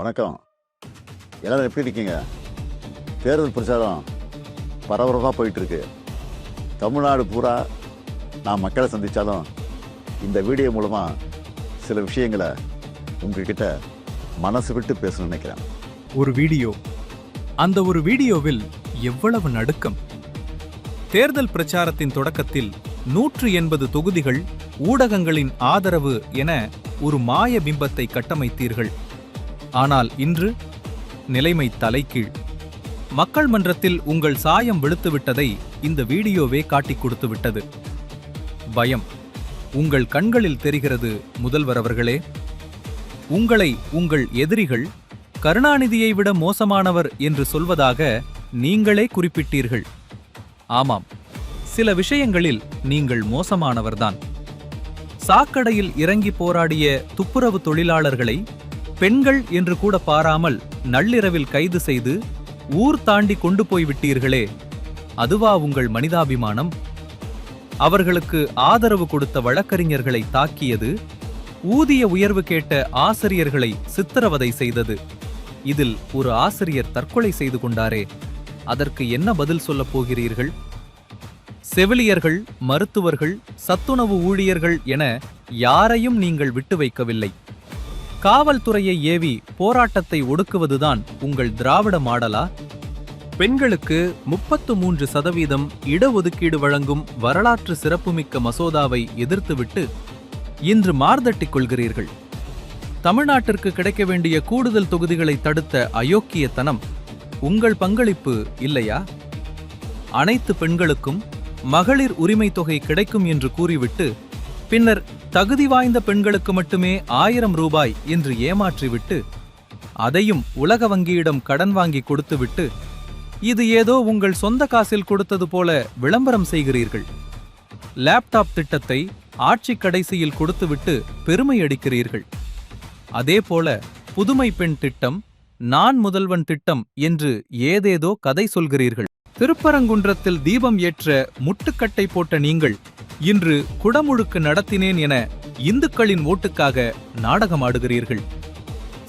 வணக்கம். எல்லாரும் எப்படி இருக்கீங்க? தேர்தல் பிரச்சாரம் பரபரப்பாக போயிட்டுருக்கு. தமிழ்நாடு பூரா நான் மக்களை சந்தித்தாலும் இந்த வீடியோ மூலமாக சில விஷயங்களை உங்ககிட்ட மனசு விட்டு பேசணும்னு நினைக்கிறேன். ஒரு வீடியோ. அந்த ஒரு வீடியோவில் எவ்வளவு நடுக்கம்! தேர்தல் பிரச்சாரத்தின் தொடக்கத்தில் 180 தொகுதிகள், ஊடகங்களின் ஆதரவு என ஒரு மாய பிம்பத்தை கட்டமைத்தீர்கள். ஆனால் இன்று நிலைமை தலைகீழ். மக்கள் மன்றத்தில் உங்கள் சாயம் வெளுத்துவிட்டதை இந்த வீடியோவே காட்டிக் கொடுத்துவிட்டது. பயம் உங்கள் கண்களில் தெரிகிறது. முதல்வர் அவர்களே, உங்களை உங்கள் எதிரிகள் கருணாநிதியை விட மோசமானவர் என்று சொல்வதாக நீங்களே குறிப்பிட்டீர்கள். ஆமாம், சில விஷயங்களில் நீங்கள் மோசமானவர்தான். சாக்கடையில் இறங்கி போராடிய துப்புரவு தொழிலாளர்களை பெண்கள் என்று கூட பாராமல் நள்ளிரவில் கைது செய்து ஊர் தாண்டி கொண்டு போய்விட்டீர்களே, அதுவா உங்கள் மனிதாபிமானம்? அவர்களுக்கு ஆதரவு கொடுத்த வழக்கறிஞர்களை தாக்கியது, ஊதிய உயர்வு கேட்ட ஆசிரியர்களை சித்திரவதை செய்தது. இதில் ஒரு ஆசிரியர் தற்கொலை செய்து கொண்டாரே, அதற்கு என்ன பதில் சொல்லப் போகிறீர்கள்? செவிலியர்கள், மருத்துவர்கள், சத்துணவு ஊழியர்கள் என யாரையும் நீங்கள் விட்டு வைக்கவில்லை. காவல்துறையை ஏவி போராட்டத்தை ஒடுக்குவதுதான் உங்கள் திராவிட மாடலா? பெண்களுக்கு 33% இடஒதுக்கீடு வழங்கும் வரலாற்று சிறப்புமிக்க மசோதாவை எதிர்த்துவிட்டு இன்று மார்தட்டிக் கொள்கிறீர்கள். தமிழ்நாட்டிற்கு கிடைக்க வேண்டிய கூடுதல் தொகுதிகளை தடுத்த அயோக்கியத்தனம் உங்கள் பங்களிப்பு இல்லையா? அனைத்து பெண்களுக்கும் மகளிர் உரிமை தொகை கிடைக்கும் என்று கூறிவிட்டு பின்னர் தகுதி வாய்ந்த பெண்களுக்கு மட்டுமே 1000 ரூபாய் என்று ஏமாற்றிவிட்டு அதையும் உலக வங்கியிடம் கடன் வாங்கி கொடுத்துவிட்டு இது ஏதோ உங்கள் சொந்த காசில் கொடுத்தது போல விளம்பரம் செய்கிறீர்கள். லேப்டாப் திட்டத்தை ஆட்சி கடைசியில் கொடுத்துவிட்டு பெருமை அடிக்கிறீர்கள். அதேபோல புதுமை பெண் திட்டம், நான் முதல்வன் திட்டம் என்று ஏதேதோ கதை சொல்கிறீர்கள். திருப்பரங்குன்றத்தில் தீபம் ஏற்ற முட்டுக்கட்டை போட்ட நீங்கள் இன்று குடமுழுக்கு நடத்தினேன் என இந்துக்களின் ஓட்டுக்காக நாடகமாடுகிறீர்கள்.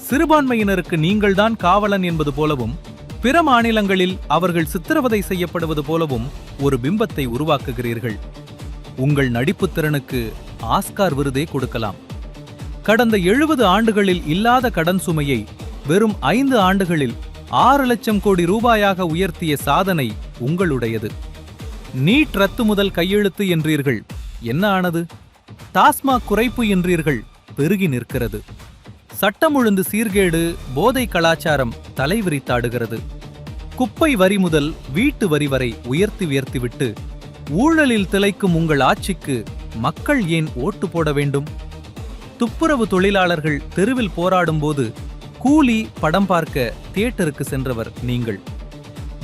சிறுபான்மையினருக்கு நீங்கள்தான் காவலன் என்பது போலவும், பிற மாநிலங்களில் அவர்கள் சித்திரவதை செய்யப்படுவது போலவும் ஒரு பிம்பத்தை உருவாக்குகிறீர்கள். உங்கள் நடிப்புத் திறனுக்கு ஆஸ்கார் விருதே கொடுக்கலாம். கடந்த 70 ஆண்டுகளில் இல்லாத கடன் சுமையை வெறும் 5 ஆண்டுகளில் 6 லட்சம் கோடி ரூபாயாக உயர்த்திய சாதனை உங்களுடையது. நீட் ரத்து முதல் கையெழுத்து என்றீர்கள், என்ன ஆனது? டாஸ்மாக் குறைப்பு என்றீர்கள், பெருகி நிற்கிறது. சட்டம் ஒழுங்கு சீர்கேடு, போதை கலாச்சாரம் தலைவிரித்தாடுகிறது. குப்பை வரி முதல் வீட்டு வரி வரை உயர்த்திவிட்டு ஊழலில் திளைக்கும் உங்கள் ஆட்சிக்கு மக்கள் ஏன் ஓட்டு போட வேண்டும்? துப்புரவு தொழிலாளர்கள் தெருவில் போராடும்போது கூலி படம் பார்க்க தியேட்டருக்கு சென்றவர் நீங்கள்.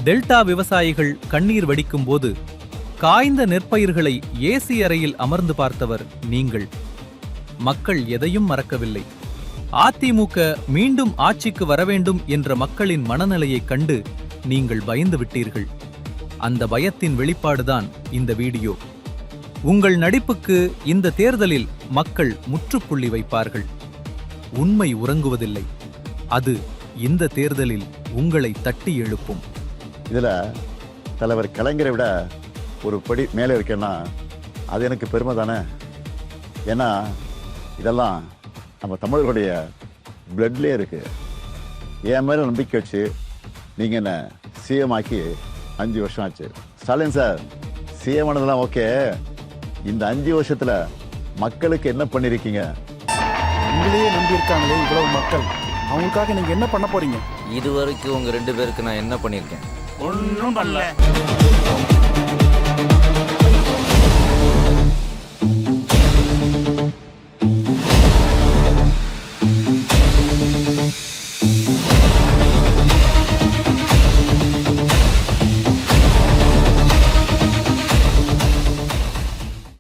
டெல்டா விவசாயிகள் கண்ணீர் வடிக்கும் போது காய்ந்த நெற்பயிர்களை ஏசி அறையில் அமர்ந்து பார்த்தவர் நீங்கள். மக்கள் எதையும் மறக்கவில்லை. அதிமுக மீண்டும் ஆட்சிக்கு வரவேண்டும் என்ற மக்களின் மனநிலையைக் கண்டு நீங்கள் பயந்து விட்டீர்கள். அந்த பயத்தின் வெளிப்பாடுதான் இந்த வீடியோ. உங்கள் நடிப்புக்கு இந்த தேர்தலில் மக்கள் முற்றுப்புள்ளி வைப்பார்கள். உண்மை உறங்குவதில்லை. அது இந்த தேர்தலில் உங்களை தட்டி எழுப்பும். இதில் தலைவர் கலைஞரை விட ஒரு படி மேலே இருக்கேன்னா அது எனக்கு பெருமை தானே. ஏன்னா இதெல்லாம் நம்ம தமிழர்களுடைய பிளட்லேயே இருக்குது. என் மேலே நம்பிக்கை வச்சு நீங்கள் என்ன சிஎம் ஆக்கி 5 வருஷம் ஆச்சு. ஸ்டாலின் சார், சிஎம் ஆனதெல்லாம் ஓகே, இந்த 5 வருஷத்தில் மக்களுக்கு என்ன பண்ணியிருக்கீங்க? உங்களையே நம்பியிருக்காங்களே இவ்வளவு மக்கள், அவங்களுக்காக நீங்கள் என்ன பண்ண போறீங்க? இது வரைக்கும் உங்கள் 2 பேருக்கு நான் என்ன பண்ணியிருக்கேன்? ஒன்றும் பண்ணல.